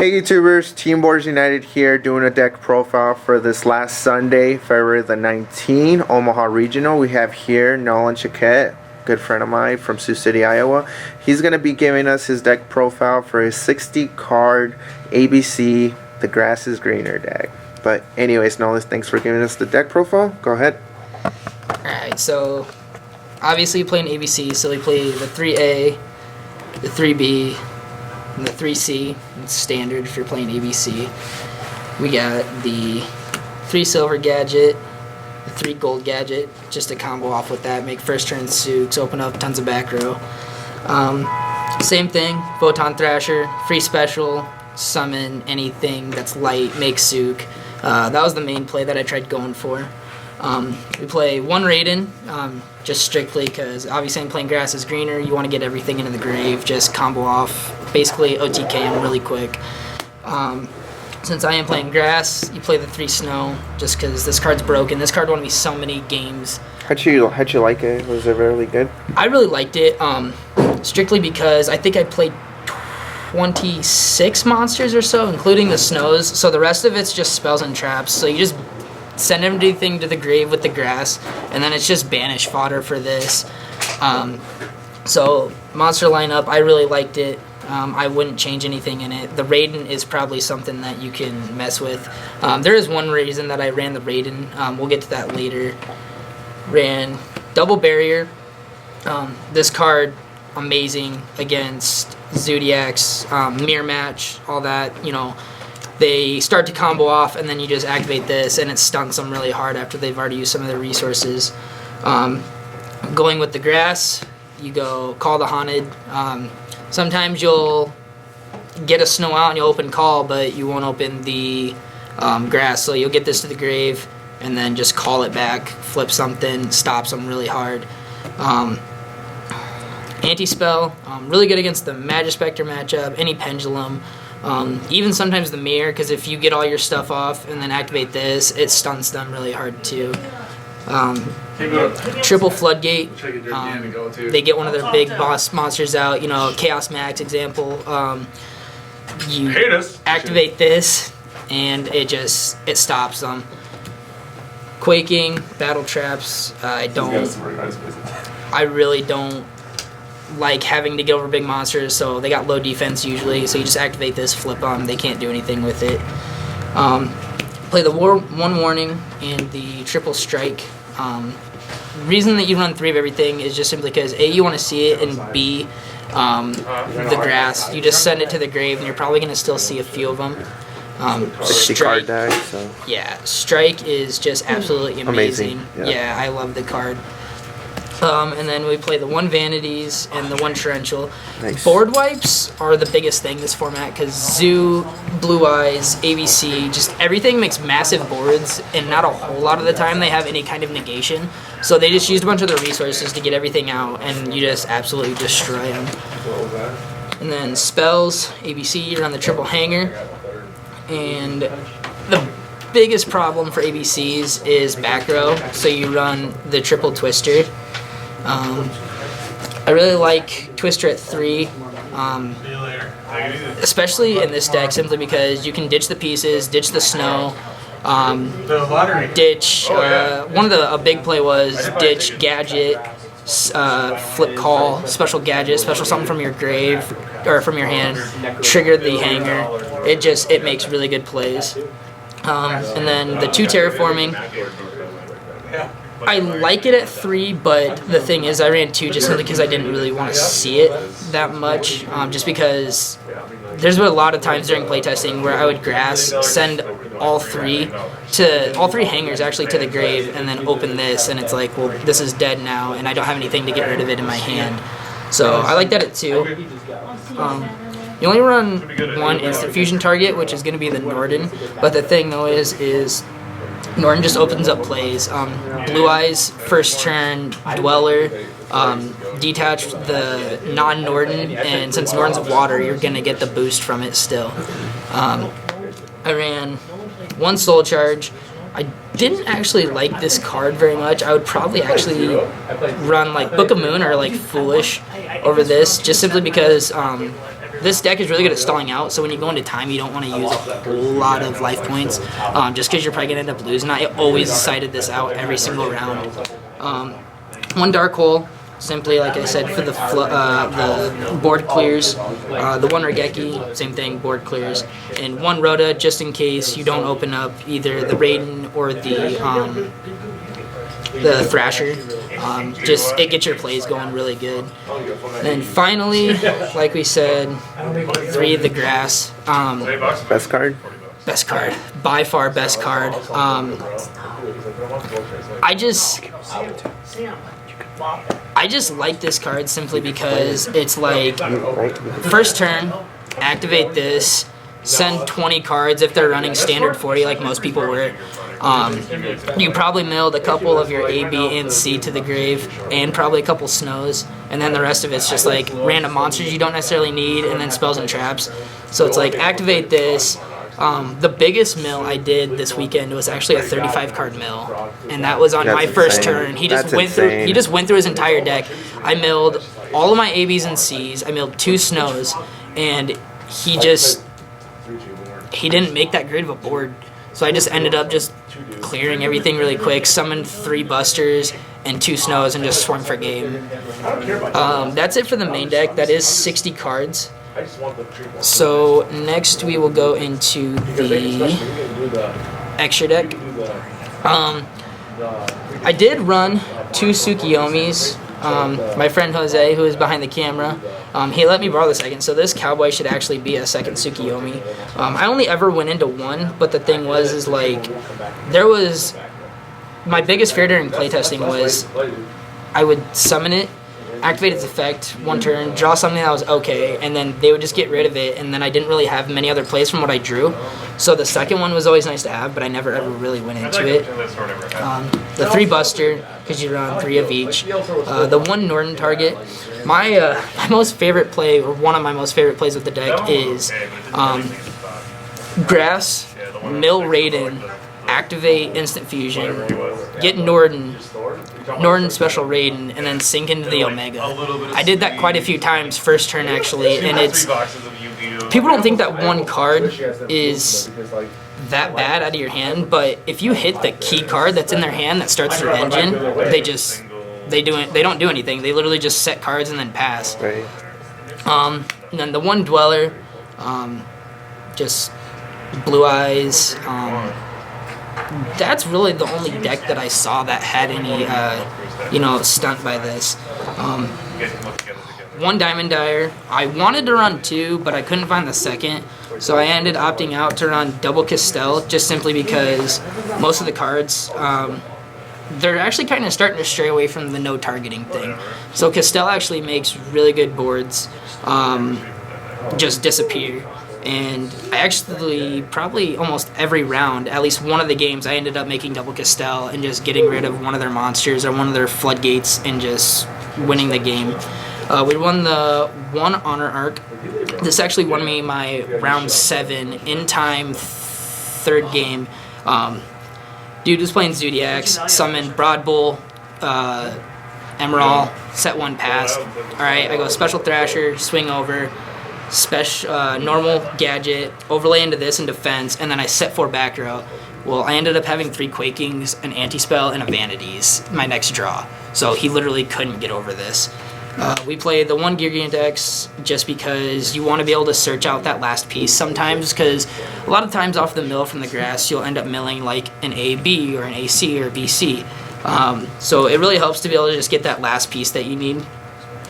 Hey YouTubers, Team Boarders United here doing a deck profile for this last Sunday, February the 19th, Omaha Regional. We have here Nolan Chiquette, good friend of mine from Sioux City, Iowa. He's going to be giving us his deck profile for his 60 card ABC, The Grass is Greener deck. But anyways, Nolan, thanks for giving us the deck profile. Go ahead. Alright, so obviously playing ABC, so we play the 3A, the 3B, and the 3C. It's standard if you're playing ABC. We got the 3 silver gadget, the 3 gold gadget, just to combo off with that, make first turn Sooks, open up tons of back row. Same thing, Photon Thrasher, free special, summon anything that's light, make Sook. That was the main play that I tried going for. We play 1 Raiden, just strictly because obviously I'm playing Grass is Greener. You want to get everything into the grave, just combo off, basically OTK him really quick. Since I am playing Grass, you play the 3 Snow, just because this card's broken. This card won me so many games. How'd you like it? Was it really good? I really liked it, strictly because I think I played 26 monsters or so, including the Snows. So the rest of it's just spells and traps. So you just send everything to the grave with the Grass, and then it's just banish fodder for this. So monster lineup, I really liked it. I wouldn't change anything in it. The Raiden is probably something that you can mess with. There is one reason that I ran the Raiden. We'll get to that later. Ran double barrier. This card, amazing against Zodiacs, mirror match, all that, you know. They start to combo off, and then you just activate this, and it stuns them really hard after they've already used some of their resources. Going with the Grass, you go Call the Haunted. Sometimes you'll get a Snow out and you'll open Call, but you won't open the Grass, so you'll get this to the grave, and then just call it back, flip something, stops them really hard. Anti-Spell, really good against the Magispector matchup, any Pendulum. Even sometimes the Mirror, because if you get all your stuff off and then activate this, it stuns them really hard too. Triple Floodgate, they get one of their big boss monsters out, you know, Chaos Max example. You activate this, and it stops them. Quaking, Battle Traps, I really don't like having to get over big monsters, so they got low defense usually, so you just activate this, flip them, they can't do anything with it. Play the 1 Warning and the Triple Strike. Reason that you run 3 of everything is just simply because A, you want to see it, and B, the Grass. You just send it to the grave, and you're probably going to still see a few of them. Strike, yeah, Strike is just absolutely amazing. Yeah, I love the card. And then we play the 1 Vanities and the 1 Torrential. Nice. Board wipes are the biggest thing this format, because Zoo, Blue Eyes, ABC, just everything makes massive boards, and not a whole lot of the time they have any kind of negation. So they just used a bunch of their resources to get everything out, and you just absolutely destroy them. And then spells, ABC, you run the Triple Hanger. And the biggest problem for ABCs is back row, so you run the Triple Twister. I really like Twister at 3, especially in this deck, simply because you can ditch the pieces, ditch the Snow, ditch, a big play was ditch Gadget, flip Call, special Gadget, special something from your grave, or from your hand, trigger the Hanger. It makes really good plays. And then the 2 Terraforming, I like it at 3, but the thing is I ran 2 just simply because I didn't really want to see it that much, just because there's been a lot of times during playtesting where I would Grass, send all 3 hangers actually to the grave, and then open this, and it's like, well, this is dead now, and I don't have anything to get rid of it in my hand. So I like that at 2. You only run 1 instant fusion target, which is going to be the Norden, but the thing though is Norton just opens up plays. Blue Eyes, first turn, Dweller, detach the non-Norton, and since Norton's water, you're going to get the boost from it still. I ran 1 Soul Charge. I didn't actually like this card very much. I would probably actually run like Book of Moon or like Foolish over this, just simply because this deck is really good at stalling out, so when you go into time, you don't want to use a whole lot of life points, just because you're probably going to end up losing. I always cited this out every single round. One dark hole, simply like I said, for the board clears. The one Regeki, same thing, board clears. And one Rhoda, just in case you don't open up either the Raiden or the Thrasher. Just it gets your plays going really good. And then finally, like we said, 3 the grass. Best card? Best card. By far best card. I just like this card simply because it's like, first turn, activate this, send 20 cards if they're running standard 40 like most people were. You probably milled a couple of your A, B, and C to the grave, and probably a couple snows, and then the rest of it's just like random monsters you don't necessarily need, and then spells and traps. So it's like, activate this. The biggest mill I did this weekend was actually a 35 card mill, and that was on my first turn. He just went through his entire deck. I milled all of my A, Bs, and Cs. I milled 2 snows, and he didn't make that great of a board. So I just ended up just clearing everything really quick, summoned 3 busters and 2 snows, and just swung for game. That's it for the main deck. That is 60 cards. So next we will go into the extra deck. I did run 2 Tsukiyomis. My friend Jose, who is behind the camera, he let me borrow the second, so this cowboy should actually be a second Tsukiyomi. I only ever went into 1, but the thing was, my biggest fear during playtesting was I would summon it, activate its effect 1 turn, draw something that was okay, and then they would just get rid of it, and then I didn't really have many other plays from what I drew. So the second one was always nice to have, but I never ever really went into it. The 3 buster, because you run 3 of each. The 1 Norton target. My most favorite play, or one of my most favorite plays with the deck, is grass, mill Raiden, activate instant fusion, get Norton special Raiden, and then sink into the Omega. I did that quite a few times first turn actually, and it's, people don't think that 1 card is that bad out of your hand, but if you hit the key card that's in their hand that starts their engine, they don't do anything. They literally just set cards and then pass. Right. And then the 1 Dweller, just Blue Eyes. That's really the only deck that I saw that had any, stunt by this. 1 Diamond Dyer. I wanted to run 2, but I couldn't find the second, so I ended opting out to run double Castell, just simply because most of the cards, they're actually kind of starting to stray away from the no targeting thing. So Castell actually makes really good boards just disappear. And I actually, probably almost every round, at least one of the games, I ended up making double Castell and just getting rid of one of their monsters or one of their floodgates and just winning the game. We won the 1 Honor Arc. This actually won me my round 7 in time 3rd game. Dude was playing Zodiacs, summoned Broad Bull, Emerald, set 1 pass. Alright, I go Special Thrasher, swing over, normal gadget, overlay into this in defense, and then I set 4 back row. Well, I ended up having 3 Quakings, an Anti-Spell, and a Vanities my next draw. So he literally couldn't get over this. We played the 1 Gigantex just because you want to be able to search out that last piece sometimes, because a lot of times off the mill from the grass you'll end up milling like an AB or an AC or BC. So it really helps to be able to just get that last piece that you need.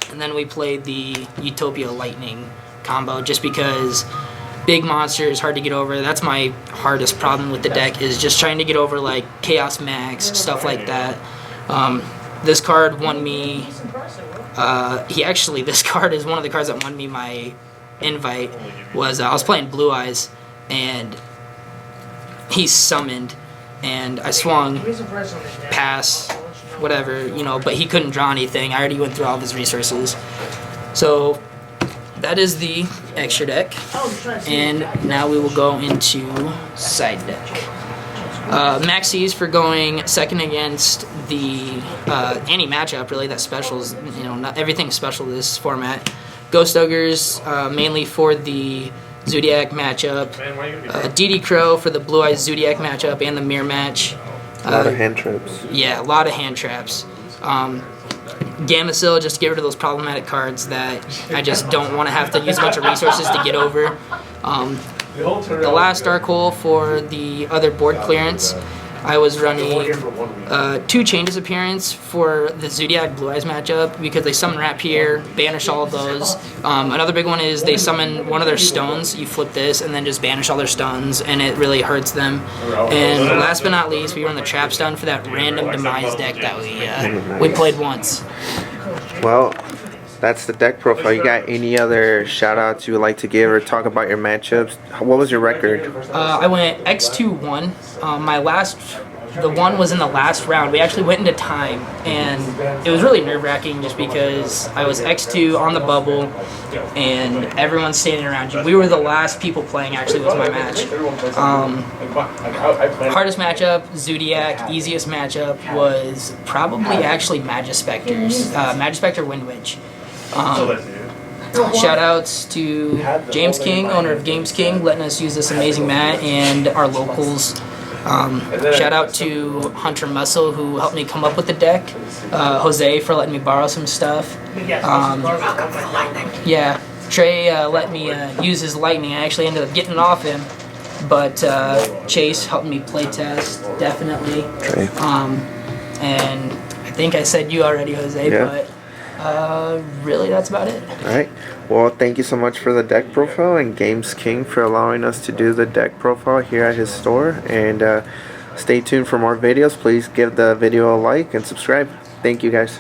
And then we played the Utopia Lightning combo just because big monster is hard to get over. That's my hardest problem with the deck, is just trying to get over like Chaos Max, stuff like that. This card won me, this card is one of the cards that won me my invite. Was I was playing Blue Eyes and he summoned and I swung, pass, whatever, but he couldn't draw anything. I already went through all of his resources. So that is the extra deck, and now we will go into side deck. Maxis for going second against the any matchup really that specials, not everything special this format. Ghost Oggers mainly for the Zodiac matchup, DD Crow for the Blue Eyes Zodiac matchup and the Mirror match. A lot of hand traps. Yeah, a lot of hand traps. Gamacil, just to get rid of those problematic cards that I just don't want to have to use a bunch of resources to get over. The last dark hole for the other board clearance, I was running 2 Changes Appearance for the Zodiac Blue Eyes matchup because they summon Rapier, banish all of those. Another big one is they summon one of their stones, you flip this, and then just banish all their stones, and it really hurts them. And last but not least, we run the Trap Stun for that random Demise deck that we played once. Well, that's the deck profile. You got any other shout outs you would like to give or talk about your matchups? What was your record? I went X2-1. The one was in the last round. We actually went into time, and it was really nerve-wracking just because I was X2 on the bubble, and everyone's standing around you. We were the last people playing, actually, was my match. Hardest matchup, Zodiac. Easiest matchup was probably actually Magispectors. Magispector Wind Witch. Shout outs to James King, owner of Games King, letting us use this amazing mat, and our locals. Shout out to Hunter Muscle, who helped me come up with the deck. Jose for letting me borrow some stuff. Yeah, Trey let me use his lightning. I actually ended up getting it off him, but Chase helped me play test, definitely. Trey. And I think I said you already, Jose, but really that's about it. Alright, well, thank you so much for the deck profile, and Games King for allowing us to do the deck profile here at his store. And stay tuned for more videos. Please give the video a like and subscribe. Thank you, guys.